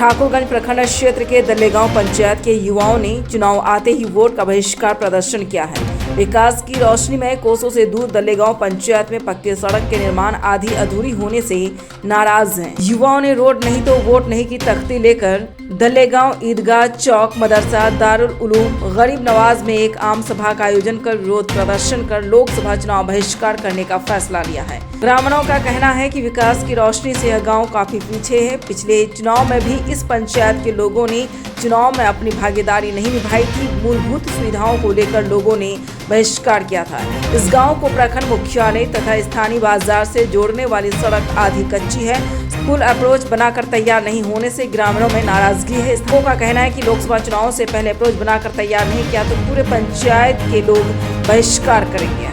ठाकुरगंज प्रखंड क्षेत्र के दल्लेगांव पंचायत के युवाओं ने चुनाव आते ही वोट का बहिष्कार प्रदर्शन किया है। विकास की रोशनी में कोसों से दूर दल्लेगांव पंचायत में पक्के सड़क के निर्माण आधी अधूरी होने से नाराज हैं। युवाओं ने रोड नहीं तो वोट नहीं की तख्ती लेकर दल्लेगांव ईदगाह चौक मदरसा दारुल उलूम गरीब नवाज में एक आम सभा का आयोजन कर विरोध प्रदर्शन कर लोकसभा चुनाव बहिष्कार करने का फैसला लिया है। ग्रामीणों का कहना है कि विकास की रोशनी से यह गांव काफी पीछे है। पिछले चुनाव में भी इस पंचायत के लोगों ने चुनाव में अपनी भागीदारी नहीं निभाई थी। मूलभूत सुविधाओं को लेकर लोगों ने बहिष्कार किया था। इस गांव को प्रखंड मुख्यालय तथा स्थानीय बाजार से जोड़ने वाली सड़क आधी कच्ची है। पुल अप्रोच बनाकर तैयार नहीं होने से ग्रामीणों में नाराजगी है। स्थानीयों का कहना है कि लोकसभा चुनाव से पहले अप्रोच बनाकर तैयार नहीं किया तो पूरे पंचायत के लोग बहिष्कार करेंगे।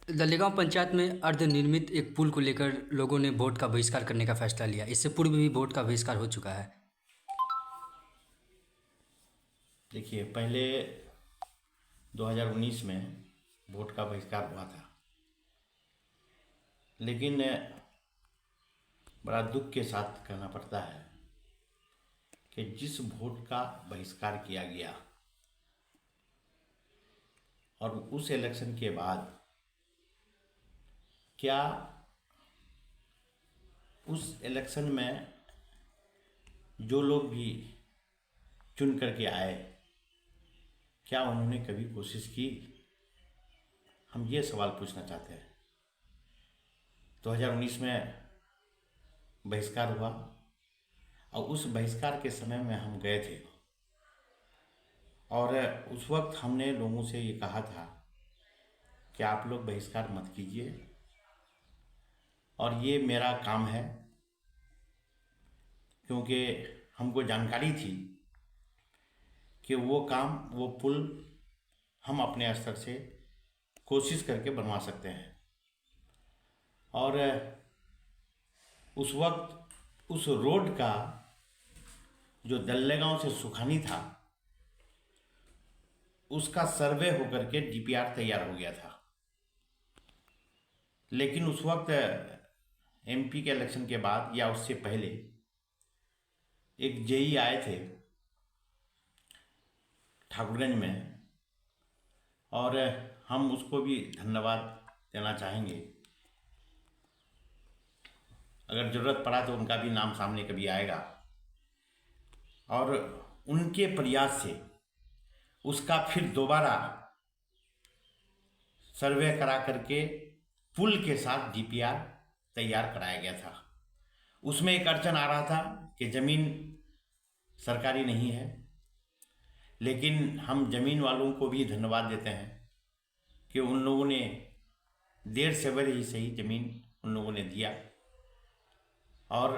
दल्लेगांव पंचायत में अर्धनिर्मित एक पुल को लेकर लोगों ने वोट का बहिष्कार करने का फैसला लिया। इससे पूर्व भी वोट का बहिष्कार हो चुका है। देखिए, पहले 2019 में वोट का बहिष्कार हुआ था, लेकिन बड़ा दुख के साथ कहना पड़ता है कि जिस वोट का बहिष्कार किया गया और उस इलेक्शन के बाद क्या उस इलेक्शन में जो लोग भी चुन करके आए, क्या उन्होंने कभी कोशिश की? हम ये सवाल पूछना चाहते हैं। 2019 में बहिष्कार हुआ और उस बहिष्कार के समय में हम गए थे और उस वक्त हमने लोगों से ये कहा था कि आप लोग बहिष्कार मत कीजिए और ये मेरा काम है, क्योंकि हमको जानकारी थी कि वो काम, वो पुल हम अपने स्तर से कोशिश करके बनवा सकते हैं। और उस वक्त उस रोड का जो दल्लेगांव से सुखानी था, उसका सर्वे होकर के डीपीआर तैयार हो गया था। लेकिन उस वक्त एमपी के इलेक्शन के बाद या उससे पहले एक जेई आए थे ठाकुरगंज में, और हम उसको भी धन्यवाद देना चाहेंगे। अगर ज़रूरत पड़ा तो उनका भी नाम सामने कभी आएगा। और उनके प्रयास से उसका फिर दोबारा सर्वे करा करके पुल के साथ डीपीआर तैयार कराया गया था। उसमें एक अड़चन आ रहा था कि ज़मीन सरकारी नहीं है, लेकिन हम ज़मीन वालों को भी धन्यवाद देते हैं कि उन लोगों ने देर सवेर ही सही ज़मीन उन लोगों ने दिया और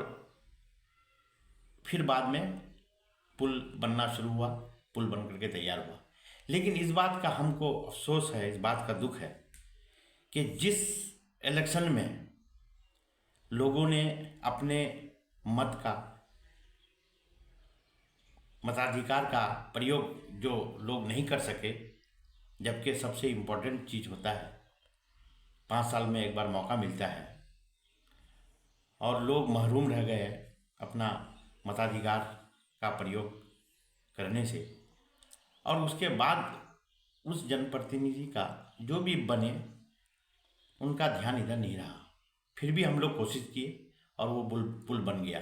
फिर बाद में पुल बनना शुरू हुआ, पुल बन करके तैयार हुआ। लेकिन इस बात का हमको अफसोस है, इस बात का दुख है कि जिस इलेक्शन में लोगों ने अपने मताधिकार का प्रयोग जो लोग नहीं कर सके, जबकि सबसे इम्पोर्टेंट चीज़ होता है, 5 साल में एक बार मौका मिलता है, और लोग महरूम रह गए अपना मताधिकार का प्रयोग करने से। और उसके बाद उस जनप्रतिनिधि का जो भी बने, उनका ध्यान इधर नहीं रहा। फिर भी हम लोग कोशिश किए और वो पुल बन गया।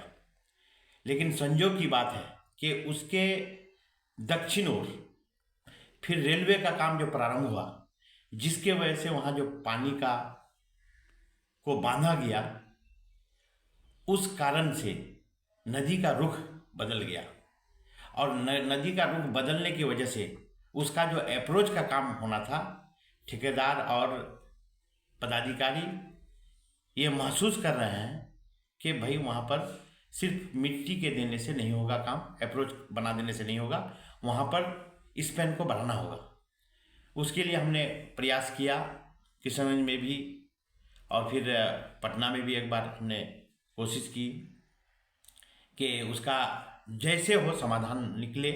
लेकिन संजोग की बात है कि उसके दक्षिण ओर फिर रेलवे का काम जो प्रारंभ हुआ, जिसके वजह से वहाँ जो पानी का को बांधा गया, उस कारण से नदी का रुख बदल गया। और नदी का रुख बदलने की वजह से उसका जो अप्रोच का काम होना था, ठेकेदार और पदाधिकारी ये महसूस कर रहे हैं कि भाई वहाँ पर सिर्फ मिट्टी के देने से नहीं होगा काम, अप्रोच बना देने से नहीं होगा, वहाँ पर स्पैन को बढ़ाना होगा। उसके लिए हमने प्रयास किया, किशनगंज में भी और फिर पटना में भी एक बार हमने कोशिश की कि उसका जैसे हो समाधान निकले।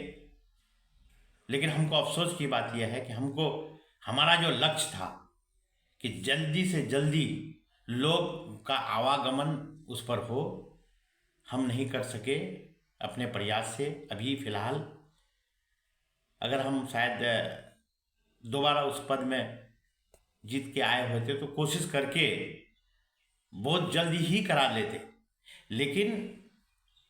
लेकिन हमको अफसोस की बात यह है कि हमारा जो लक्ष्य था कि जल्दी से जल्दी लोग का आवागमन उस पर हो, हम नहीं कर सके अपने प्रयास से। अभी फ़िलहाल अगर हम शायद दोबारा उस पद में जीत के आए होते तो कोशिश करके बहुत जल्दी ही करा लेते, लेकिन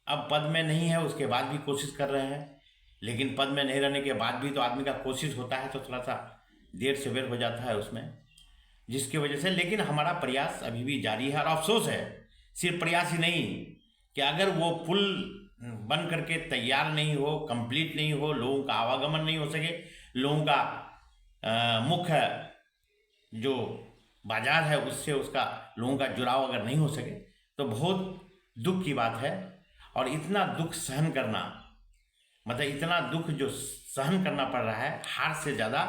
अब पद में नहीं है, उसके बाद भी कोशिश कर रहे हैं। लेकिन पद में नहीं रहने के बाद भी तो आदमी का कोशिश होता है, तो थोड़ा सा देर से बेर हो जाता है उसमें, जिसकी वजह से। लेकिन हमारा प्रयास अभी भी जारी है। और अफसोस है, सिर्फ प्रयास ही नहीं, कि अगर वो पुल बन करके तैयार नहीं हो, कंप्लीट नहीं हो, लोगों का आवागमन नहीं हो सके, लोगों का मुख्य जो बाजार है उससे उसका लोगों का जुड़ाव अगर नहीं हो सके तो बहुत दुख की बात है। और इतना दुख सहन करना, मतलब इतना दुख जो सहन करना पड़ रहा है, हार से ज़्यादा,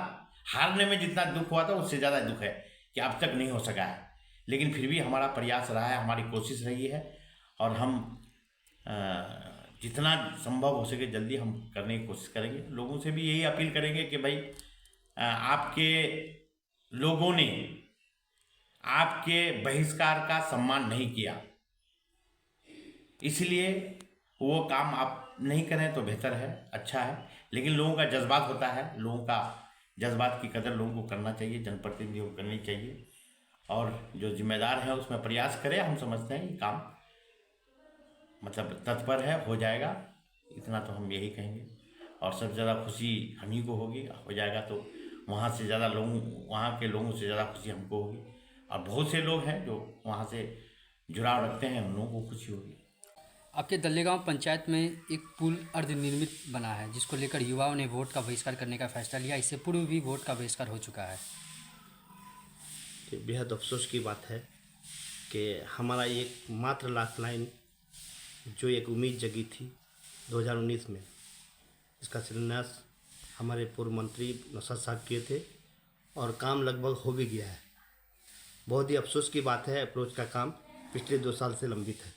हारने में जितना दुख हुआ था उससे ज़्यादा दुख है कि अब तक नहीं हो सका है। लेकिन फिर भी हमारा प्रयास रहा है, हमारी कोशिश रही है, और हम जितना संभव हो सके जल्दी हम करने की कोशिश करेंगे। लोगों से भी यही अपील करेंगे कि भाई आपके लोगों ने आपके बहिष्कार का सम्मान नहीं किया, इसलिए वो काम आप नहीं करें तो बेहतर है, अच्छा है। लेकिन लोगों का जज्बात होता है, लोगों का जज्बात की कदर लोगों को करना चाहिए, जनप्रतिनिधियों को करनी चाहिए, और जो जिम्मेदार है उसमें प्रयास करें। हम समझते हैं ये काम मतलब तत्पर है, हो जाएगा, इतना तो हम यही कहेंगे। और सबसे ज़्यादा खुशी हम ही को होगी, हो जाएगा तो वहाँ से ज़्यादा लोगों, वहाँ के लोगों से ज़्यादा खुशी हमको होगी। और बहुत से लोग हैं जो वहाँ से जुड़ाव रखते हैं, उन लोगों को खुशी होगी। आपके दल्लेगांव पंचायत में एक पुल अर्धनिर्मित बना है, जिसको लेकर युवाओं ने वोट का बहिष्कार करने का फैसला लिया। इससे पूर्व भी वोट का बहिष्कार हो चुका है। बेहद अफसोस की बात है कि हमारा एक मात्र लाइफलाइन, जो एक उम्मीद जगी थी 2019 में, इसका शिलान्यास हमारे पूर्व मंत्री नौशाद साहब किए थे, और काम लगभग हो भी गया है। बहुत ही अफसोस की बात है, अप्रोच का काम पिछले 2 साल से लंबित है।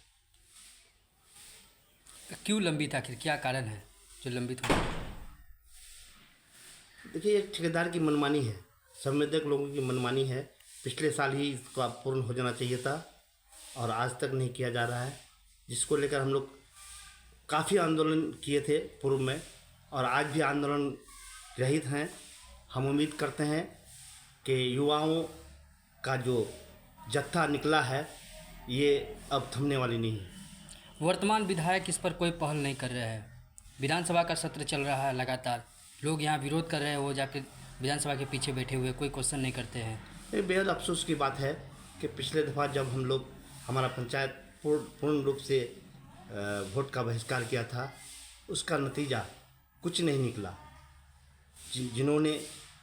क्यों लंबित, आखिर क्या कारण है जो लंबित हुआ? देखिए, एक ठेकेदार की मनमानी है, संवेदक लोगों की मनमानी है। पिछले साल ही इसका पूर्ण हो जाना चाहिए था और आज तक नहीं किया जा रहा है, जिसको लेकर हम लोग काफ़ी आंदोलन किए थे पूर्व में, और आज भी आंदोलन रहित हैं। हम उम्मीद करते हैं कि युवाओं का जो जत्था निकला है ये अब थमने वाली नहीं है। वर्तमान विधायक इस पर कोई पहल नहीं कर रहे हैं। विधानसभा का सत्र चल रहा है लगातार, लोग यहाँ विरोध कर रहे हैं, वो जाकर विधानसभा के पीछे बैठे हुए, कोई क्वेश्चन नहीं करते हैं। ये बेहद अफसोस की बात है कि पिछले दफ़ा जब हम लोग, हमारा पंचायत पूर्ण रूप से वोट का बहिष्कार किया था, उसका नतीजा कुछ नहीं निकला।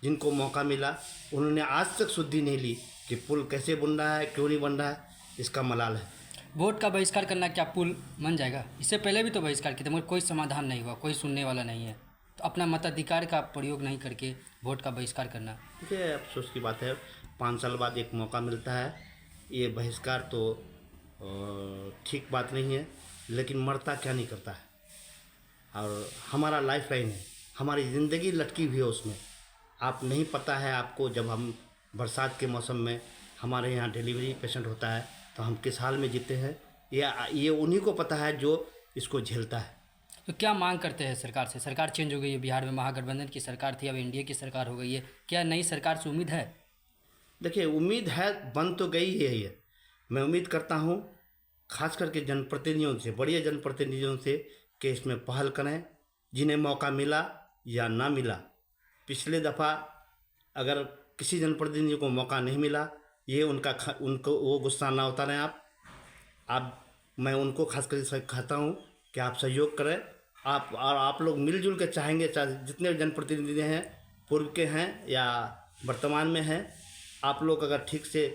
जिनको मौका मिला उन्होंने आज तक शुद्धि नहीं ली कि पुल कैसे बन रहा है, क्यों नहीं बन रहा है, इसका मलाल है। वोट का बहिष्कार करना, क्या पुल बन जाएगा? इससे पहले भी तो बहिष्कार किया था, मगर कोई समाधान नहीं हुआ, कोई सुनने वाला नहीं है। तो अपना मताधिकार का प्रयोग नहीं करके वोट का बहिष्कार करना, देखिए अफसोस की बात है। 5 साल बाद एक मौका मिलता है, ये बहिष्कार तो ठीक बात नहीं है, लेकिन मरता क्या नहीं करता है। और हमारा लाइफ लाइन है, हमारी ज़िंदगी लटकी हुई है उसमें। आप नहीं पता है आपको, जब हम बरसात के मौसम में हमारे यहाँ डिलीवरी पेशेंट होता है तो हम किस हाल में जीते हैं, ये उन्हीं को पता है जो इसको झेलता है। तो क्या मांग करते हैं सरकार से? सरकार चेंज हो गई है, बिहार में महागठबंधन की सरकार थी, अब एनडीए की सरकार हो गई है, क्या नई सरकार से उम्मीद है? देखिए, उम्मीद है, बन तो गई है ये। मैं उम्मीद करता हूँ खास करके जनप्रतिनिधियों से, बड़े जनप्रतिनिधियों से, कि इसमें पहल करें, जिन्हें मौका मिला या ना मिला। पिछले दफ़ा अगर किसी जनप्रतिनिधि को मौका नहीं मिला, ये उनको वो गुस्सा ना उतारें मैं उनको खास कर कहता हूँ कि आप सहयोग करें। आप लोग मिलजुल के चाहेंगे, चाहे जितने जनप्रतिनिधि हैं, पूर्व के हैं या वर्तमान में हैं, आप लोग अगर ठीक से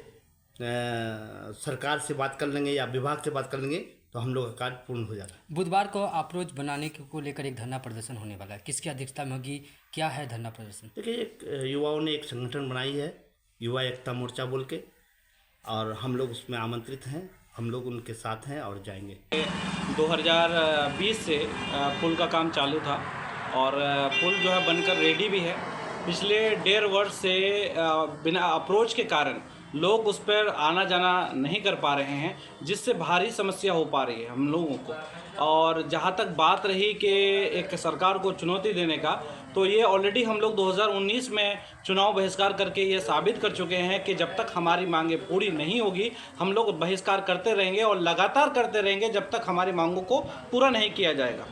सरकार से बात कर लेंगे या विभाग से बात कर लेंगे तो हम लोग का कार्य पूर्ण हो जाएगा। बुधवार को अप्रोच बनाने को लेकर एक धरना प्रदर्शन होने वाला है, किसकी अध्यक्षता में होगी, क्या है धरना प्रदर्शन? देखिए, युवाओं ने एक संगठन बनाई है, युवा एकता मोर्चा बोल के, और हम लोग उसमें आमंत्रित हैं, हम लोग उनके साथ हैं और जाएंगे। 2020 से पुल का काम चालू था और पुल जो है बनकर रेडी भी है। पिछले 1.5 वर्ष से बिना अप्रोच के कारण लोग उस पर आना जाना नहीं कर पा रहे हैं, जिससे भारी समस्या हो पा रही है हम लोगों को। और जहाँ तक बात रही कि एक सरकार को चुनौती देने का, तो ये ऑलरेडी हम लोग 2019 में चुनाव बहिष्कार करके ये साबित कर चुके हैं कि जब तक हमारी मांगें पूरी नहीं होगी हम लोग बहिष्कार करते रहेंगे और लगातार करते रहेंगे जब तक हमारी मांगों को पूरा नहीं किया जाएगा।